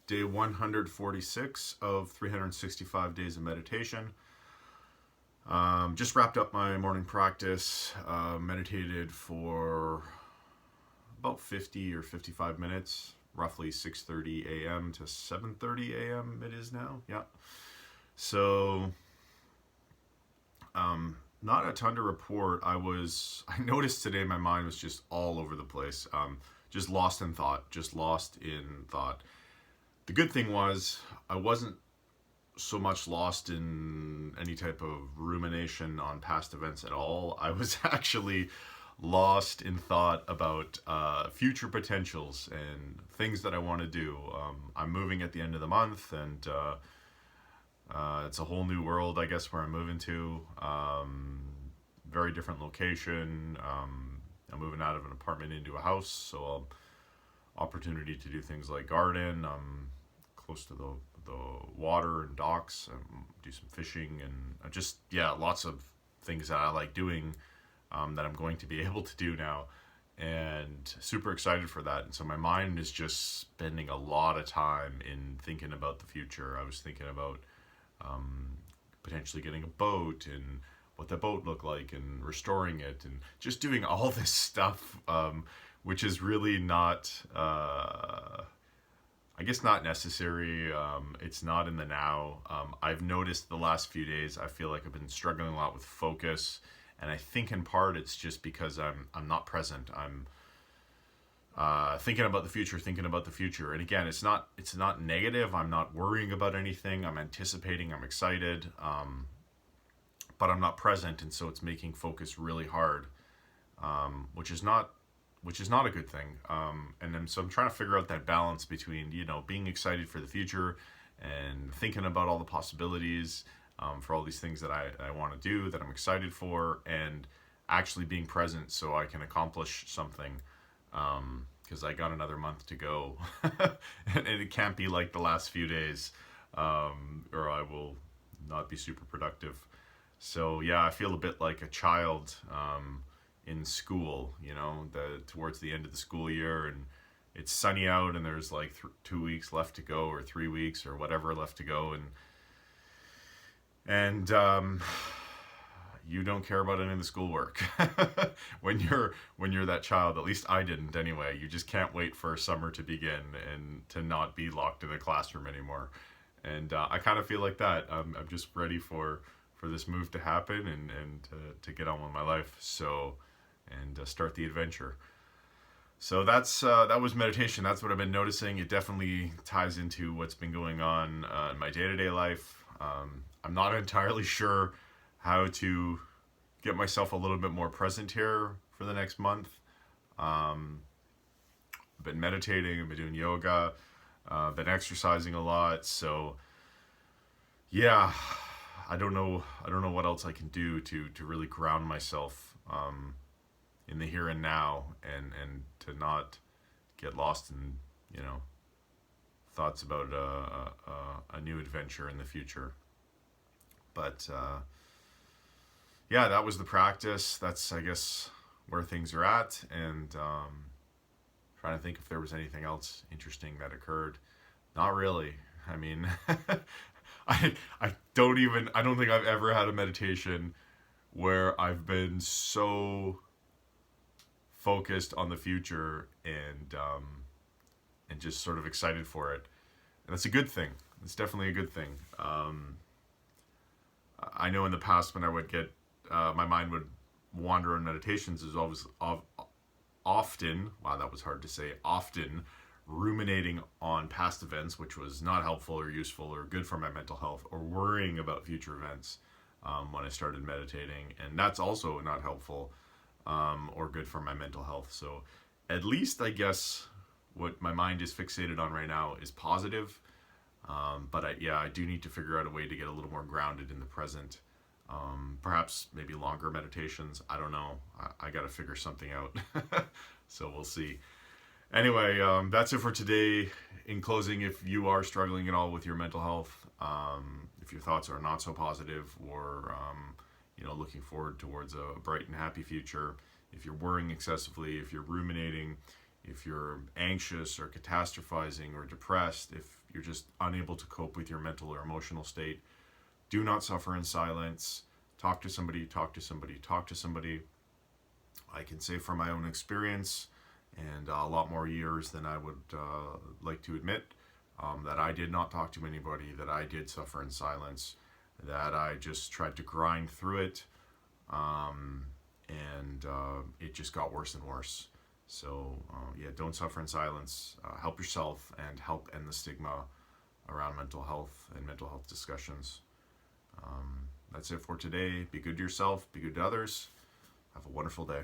day 146 of 365 days of meditation. Just wrapped up my morning practice. Meditated for about 50 or 55 minutes, roughly 6:30 a.m. to 7:30 a.m. it is now. Yeah. So, not a ton to report. I noticed today my mind was just all over the place. Just lost in thought. Just lost in thought. The good thing was I wasn't so much lost in any type of rumination on past events at all. I was actually lost in thought about future potentials and things that I want to do. I'm moving at the end of the month, and it's a whole new world, I guess, where I'm moving to. Very different location. I'm moving out of an apartment into a house, so opportunity to do things like garden. I'm close to the water and docks, and do some fishing, and just, yeah, lots of things that I like doing that I'm going to be able to do now, and super excited for that. And so my mind is just spending a lot of time in thinking about the future. I was thinking about potentially getting a boat and what the boat looked like and restoring it and just doing all this stuff, which is really not, I guess, not necessary. It's not in the now. I've noticed the last few days, I feel like I've been struggling a lot with focus, and I think in part it's just because I'm not present. I'm thinking about the future. And again, it's not negative. I'm not worrying about anything. I'm anticipating. I'm excited. But I'm not present, and so it's making focus really hard, which is not a good thing. And then so I'm trying to figure out that balance between, being excited for the future and thinking about all the possibilities for all these things that I want to do, that I'm excited for, and actually being present so I can accomplish something. Because I got another month to go, and it can't be like the last few days, or I will not be super productive. So yeah, I feel a bit like a child in school, towards the end of the school year, and it's sunny out, and there's like 2 weeks left to go, or 3 weeks, or whatever left to go, and you don't care about any of the schoolwork when you're that child. At least I didn't anyway. You just can't wait for summer to begin and to not be locked in a classroom anymore. And I kind of feel like that. I'm just ready for this move to happen, and to get on with my life. So, and start the adventure. So that was meditation. That's what I've been noticing. It definitely ties into what's been going on in my day-to-day life. I'm not entirely sure how to get myself a little bit more present here for the next month. I've been meditating. I've been doing yoga. Been exercising a lot. So, yeah, I don't know what else I can do to really ground myself in the here and now, and to not get lost in thoughts about a new adventure in the future. But yeah, that was the practice. That's, I guess, where things are at, and trying to think if there was anything else interesting that occurred. Not really. I mean, I don't think I've ever had a meditation where I've been so focused on the future and just sort of excited for it. And that's a good thing. It's definitely a good thing. I know in the past when I would get my mind would wander in meditations, is always often, wow, that was hard to say, often ruminating on past events, which was not helpful or useful or good for my mental health, or worrying about future events when I started meditating. And that's also not helpful or good for my mental health. So at least, I guess, what my mind is fixated on right now is positive. But I do need to figure out a way to get a little more grounded in the present. Perhaps maybe longer meditations. I don't know. I got to figure something out. So we'll see. Anyway, that's it for today. In closing, if you are struggling at all with your mental health, if your thoughts are not so positive, or looking forward towards a bright and happy future, if you're worrying excessively, if you're ruminating, if you're anxious or catastrophizing or depressed, if you're just unable to cope with your mental or emotional state, do not suffer in silence. Talk to somebody, talk to somebody, talk to somebody. I can say from my own experience, and a lot more years than I would like to admit, that I did not talk to anybody, that I did suffer in silence, that I just tried to grind through it, and it just got worse and worse. So yeah, don't suffer in silence. Help yourself and help end the stigma around mental health and mental health discussions. That's it for today. Be good to yourself, be good to others. Have a wonderful day.